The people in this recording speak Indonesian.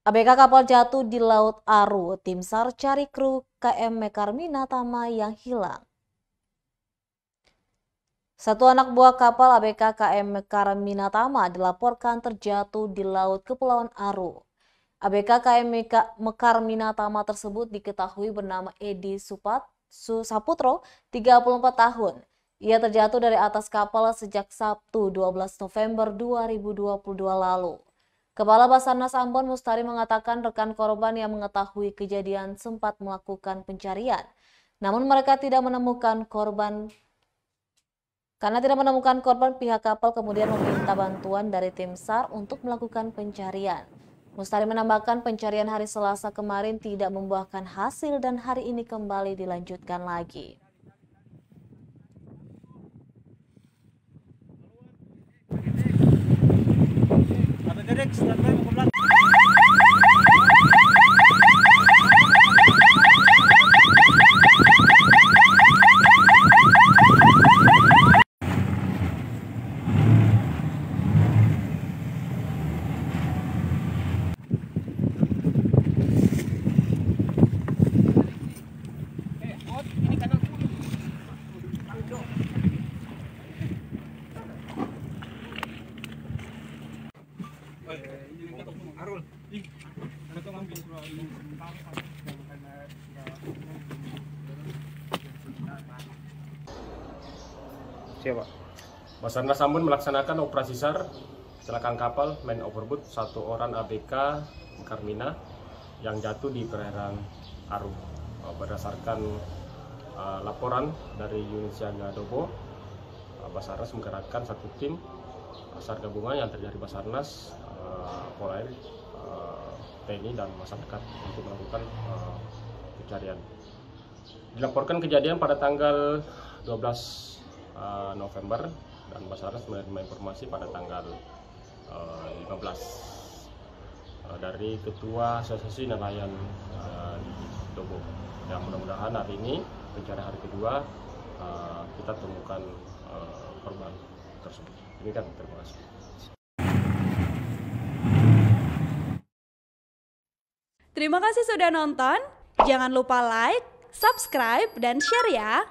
ABK kapal jatuh di Laut Aru, tim SAR cari kru KM Mekar Minatama yang hilang. Satu anak buah kapal ABK KM Mekar Minatama dilaporkan terjatuh di Laut Kepulauan Aru. ABK KM Mekar Minatama tersebut diketahui bernama Edi Saputro, 34 tahun. Ia terjatuh dari atas kapal sejak Sabtu 12 November 2022 lalu. Kepala Basarnas Ambon Mustari mengatakan rekan korban yang mengetahui kejadian sempat melakukan pencarian. Namun mereka tidak menemukan korban. Karena tidak menemukan korban, pihak kapal kemudian meminta bantuan dari tim SAR untuk melakukan pencarian. Mustari menambahkan pencarian hari Selasa kemarin tidak membuahkan hasil dan hari ini kembali dilanjutkan lagi. Siapa? Basarnas Ambon melaksanakan operasi SAR kecelakaan kapal main overboard satu orang ABK Karmina yang jatuh di perairan Aru. Berdasarkan laporan dari unit siaga Dobo, Basarnas menggerakkan satu tim SAR gabungan yang terdiri dari Basarnas, Polair, TNI dan masyarakat untuk melakukan pencarian. Dilaporkan kejadian pada tanggal 12 November dan Basarnas menerima informasi pada tanggal 15 dari Ketua Asosiasi Nelayan di Dobo. Dan mudah-mudahan hari ini pencarian hari kedua kita temukan korban tersebut. Demikian, terima kasih. Terima kasih sudah nonton. Jangan lupa like, subscribe, dan share ya.